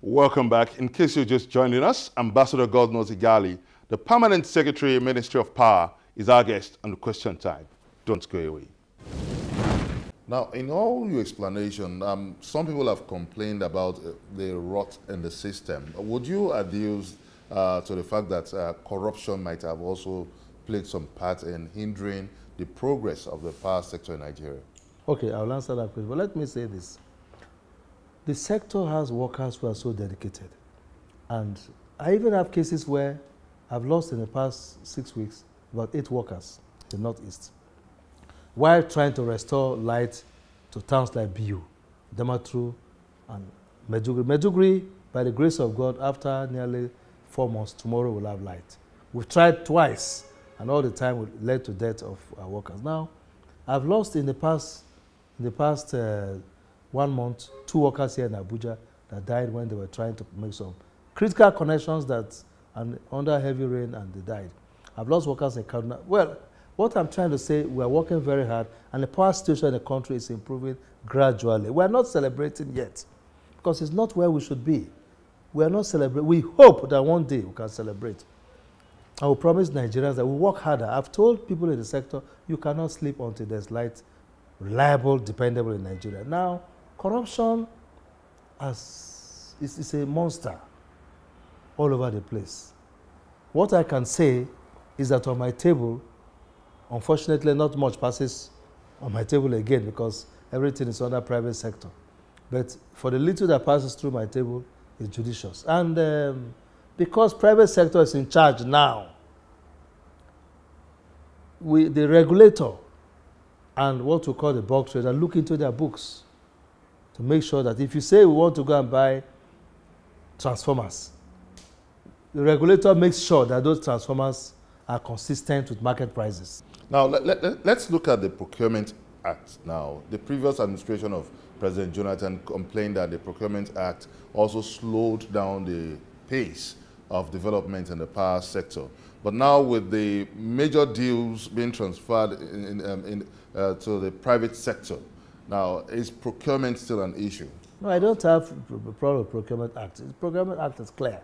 Welcome back. In case you're just joining us, Ambassador Godknows Igali, the Permanent Secretary, Ministry of Power, is our guest on the Question Time. Don't go away. Now, in all your explanation, some people have complained about the rot in the system. Would you adduce to the fact that corruption might have also played some part in hindering the progress of the power sector in Nigeria? Okay, I'll answer that question. But let me say this. The sector has workers who are so dedicated. And I even have cases where I've lost in the past 6 weeks about 8 workers in the Northeast, while trying to restore light to towns like Biu, Damaturu, and Medjugorje. Medjugorje, by the grace of God, after nearly 4 months, tomorrow we'll have light. We've tried twice, and all the time it led to death of our workers. Now, I've lost in the past 1 month, 2 workers here in Abuja that died when they were trying to make some critical connections and under heavy rain, and they died. I've lost workers in Kaduna. Well, what I'm trying to say, we're working very hard, and the power situation in the country is improving gradually. We're not celebrating yet, because it's not where we should be. We're not celebrating. We hope that one day we can celebrate. I will promise Nigerians that we work harder. I've told people in the sector, you cannot sleep until there's light, reliable, dependable in Nigeria. Now, corruption is a monster all over the place. What I can say is that on my table, unfortunately, not much passes on my table again because everything is under private sector. But for the little that passes through my table, is judicious. And because private sector is in charge now, the regulator and what we call the bulk trader look into their books to make sure that if you say we want to go and buy transformers, the regulator makes sure that those transformers are consistent with market prices. Now, let's look at the Procurement Act now. The previous administration of President Jonathan complained that the Procurement Act also slowed down the pace of development in the power sector. But now with the major deals being transferred to the private sector, now is procurement still an issue? No, I don't have a problem with Procurement Act. The Procurement Act is clear.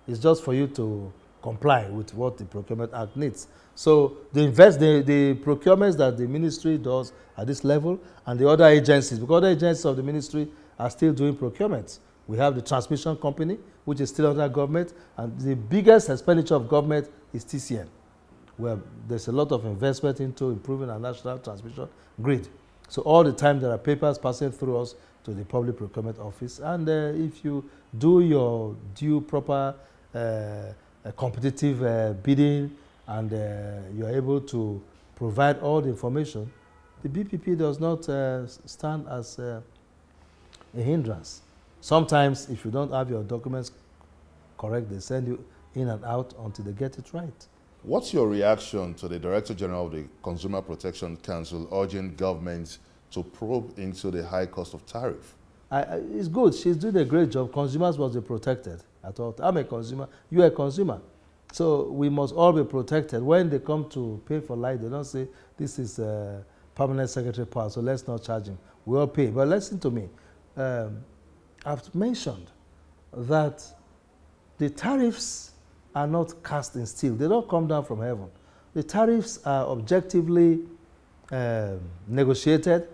It's just for you to comply with what the Procurement Act needs. So the procurements that the ministry does at this level and the other agencies, because other agencies of the ministry are still doing procurement. We have the transmission company, which is still under government, and the biggest expenditure of government is TCN, where there's a lot of investment into improving our national transmission grid. So all the time there are papers passing through us to the Public Procurement Office, and if you do your due proper competitive bidding and you're able to provide all the information, the BPP does not stand as a hindrance. Sometimes, if you don't have your documents correct, they send you in and out until they get it right. What's your reaction to the Director General of the Consumer Protection Council urging governments to probe into the high cost of tariff? It's good. She's doing a great job. Consumers must be protected at all. I'm a consumer. You're a consumer. So we must all be protected. When they come to pay for light, they don't say, this is permanent secretary power, so let's not charge him. We all pay. But listen to me. I've mentioned that the tariffs are not cast in steel. They don't come down from heaven. The tariffs are objectively negotiated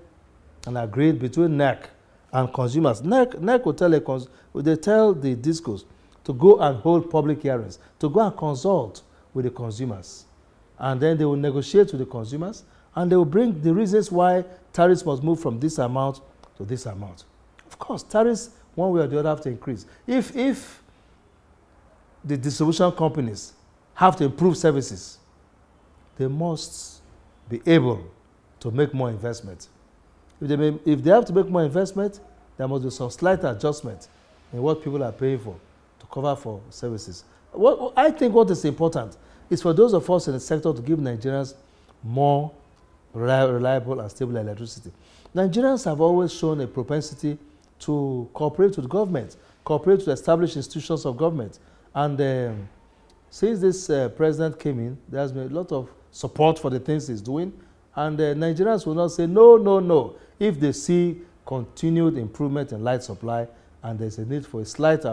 and agreed between NEC and consumers. NEC will tell they tell the discos to go and hold public hearings, to go and consult with the consumers. And then they will negotiate with the consumers, and they will bring the reasons why tariffs must move from this amount to this amount. Of course, tariffs, one way or the other, have to increase. If the distribution companies have to improve services, they must be able to make more investment. If they have to make more investment, there must be some slight adjustment in what people are paying for to cover for services. I think what is important is for those of us in the sector to give Nigerians more reliable and stable electricity. Nigerians have always shown a propensity to cooperate with government, cooperate with established institutions of government. And since this president came in, there has been a lot of support for the things he's doing. And Nigerians will not say, no, no, no. If they see continued improvement in light supply, and there's a need for a slight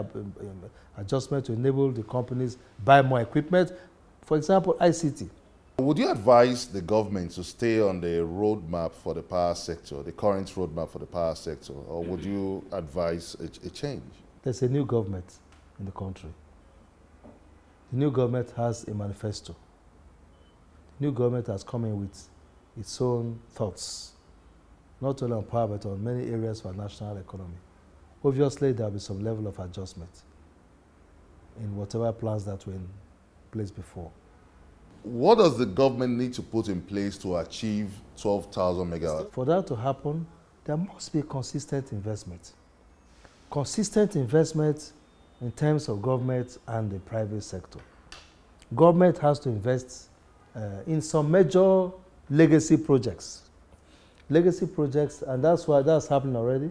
adjustment to enable the companies buy more equipment. For example, ICT. Would you advise the government to stay on the roadmap for the power sector, the current roadmap for the power sector, or would you advise a change? There's a new government in the country. The new government has a manifesto. The new government has come in with its own thoughts, not only on power, but on many areas for national economy. Obviously, there will be some level of adjustment in whatever plans that were in place before. What does the government need to put in place to achieve 12,000 megawatts? For that to happen, there must be consistent investment. Consistent investment in terms of government and the private sector. Government has to invest in some major legacy projects. Legacy projects, and that's happening already.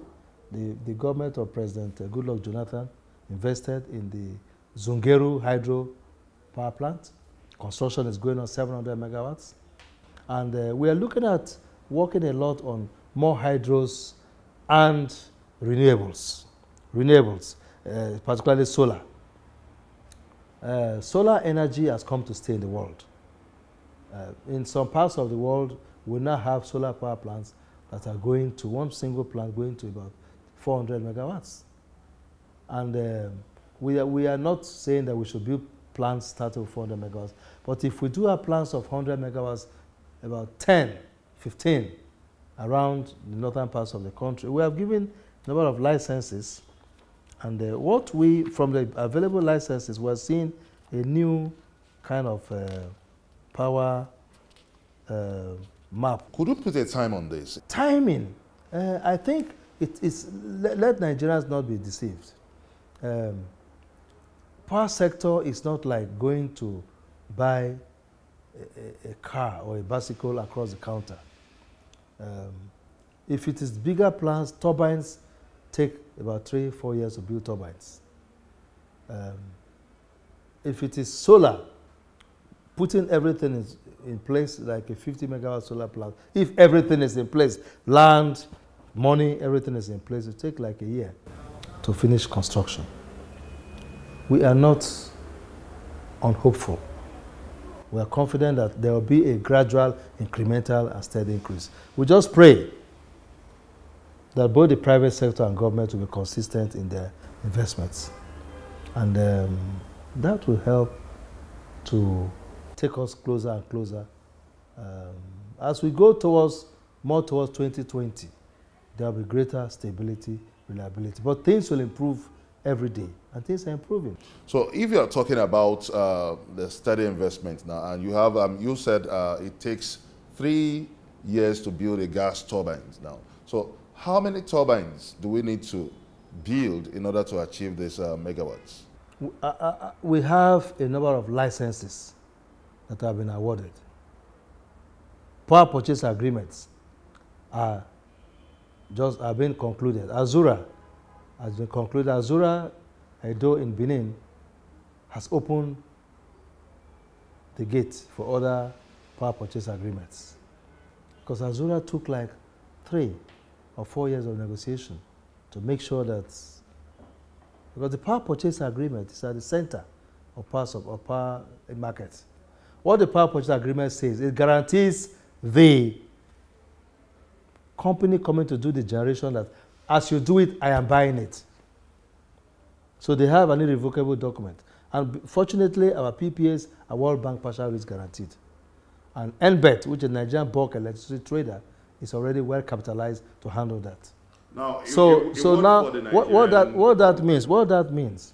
The government of President Goodluck Jonathan invested in the Zungeru hydro power plant. Construction is going on 700 megawatts. And we are looking at working a lot on more hydros and renewables. Particularly solar. Solar energy has come to stay in the world. In some parts of the world, we now have solar power plants that are going to, one single plant going to about 400 megawatts. And we are not saying that we should build plants starting with 400 megawatts, but if we do have plants of 100 megawatts, about 10, 15 around the northern parts of the country, we have given a number of licenses. And from the available licenses, we're seeing a new kind of power map. Could you put a time on this? Timing. I think let Nigerians not be deceived. Power sector is not like going to buy a car or a bicycle across the counter. If it is bigger plants, turbines take about 3-4 years to build turbines. If it is solar, putting everything in place, like a 50 megawatt solar plant, if everything is in place, land, money, everything is in place, it will take like a year to finish construction. We are not unhopeful. We are confident that there will be a gradual, incremental, and steady increase. We just pray that both the private sector and government will be consistent in their investments. And that will help to take us closer and closer. As we go more towards 2020, there will be greater stability, reliability. But things will improve every day, and things are improving. So if you're talking about the steady investment now, and you have, you said it takes 3 years to build a gas turbines now. So how many turbines do we need to build in order to achieve this megawatts? We have a number of licenses that have been awarded. Power purchase agreements are being concluded. Azura has been concluded. Azura, Edo in Benin, has opened the gate for other power purchase agreements. Because Azura took like 3 or 4 years of negotiation to make sure that, because the power purchase agreement is at the center of power market. What the power purchase agreement says, it guarantees the company coming to do the generation that as you do it, I am buying it. So they have an irrevocable document. And fortunately, our PPAs are World Bank partial risk guaranteed. And NBET, which is a Nigerian bulk electricity trader, is already well capitalized to handle that. Now, what that means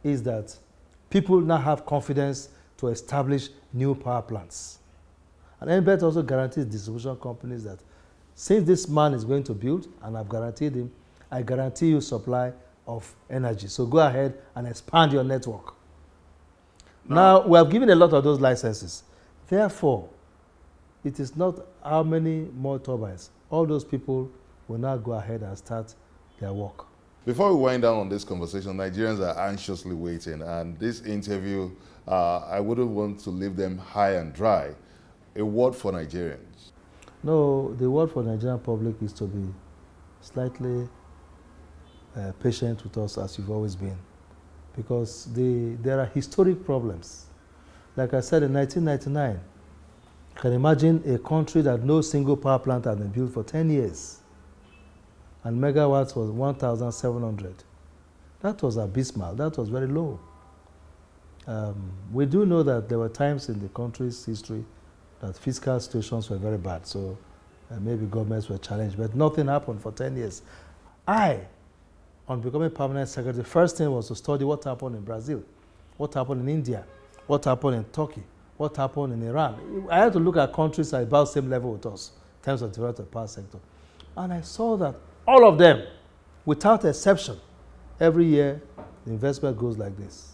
is that people now have confidence to establish new power plants. And NBET also guarantees distribution companies that since this man is going to build, and I've guaranteed him, I guarantee you supply of energy. So go ahead and expand your network. Now, we have given a lot of those licenses. Therefore, it is not how many more turbines. All those people will now go ahead and start their work. Before we wind down on this conversation, Nigerians are anxiously waiting. And this interview, I wouldn't want to leave them high and dry. A word for Nigerians. No, the word for Nigerian public is to be slightly patient with us as you've always been, because there are historic problems. Like I said, in 1999, you can imagine a country that no single power plant had been built for 10 years, and megawatts was 1,700. That was abysmal. That was very low. We do know that there were times in the country's history that fiscal situations were very bad, so maybe governments were challenged, but nothing happened for 10 years. On becoming permanent secretary, the first thing was to study what happened in Brazil, what happened in India, what happened in Turkey, what happened in Iran. I had to look at countries at about the same level with us in terms of development of the power sector. And I saw that all of them, without exception, every year the investment goes like this.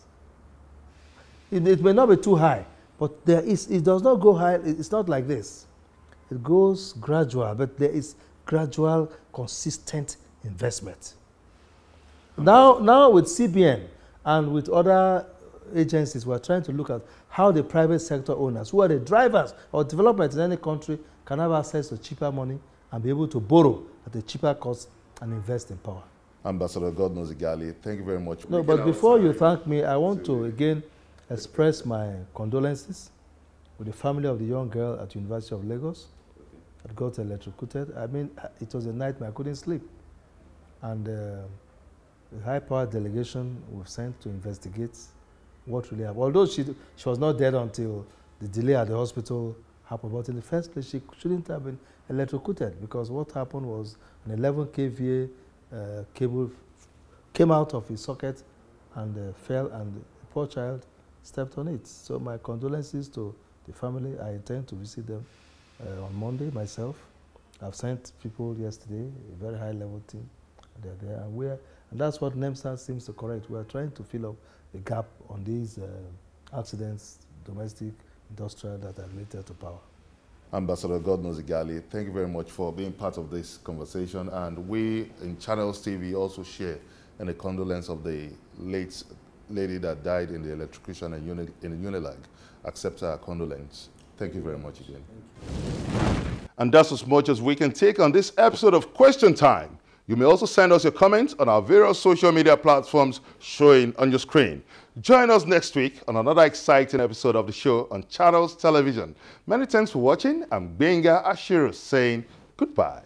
It may not be too high, but it does not go high. It's not like this. It goes gradual, but there is gradual, consistent investment. Now with CBN and with other agencies, we're trying to look at how the private sector owners, who are the drivers of development in any country, can have access to cheaper money and be able to borrow at a cheaper cost and invest in power. Ambassador Godknows Igali, thank you very much. No, but before you thank me, I want to again express my condolences with the family of the young girl at University of Lagos that got electrocuted. I mean, it was a nightmare. I couldn't sleep. And the high-powered delegation was sent to investigate what really happened. Although she was not dead until the delay at the hospital happened, but in the first place, she shouldn't have been electrocuted, because what happened was an 11 kVA cable came out of his socket and fell, and the poor child stepped on it. So my condolences to the family. I intend to visit them on Monday myself. I've sent people yesterday, a very high-level team. They're there, and that's what NEMSA seems to correct. We are trying to fill up the gap on these accidents, domestic, industrial, that are related to power. Ambassador Godknows Igali, thank you very much for being part of this conversation. And we in Channels TV also share in the condolence of the late lady that died in the electrocution in Unilag. Accept our condolence. Thank you very much again. And that's as much as we can take on this episode of Question Time. You may also send us your comments on our various social media platforms showing on your screen. Join us next week on another exciting episode of the show on Channels Television. Many thanks for watching. I'm Benga Ashiru saying goodbye.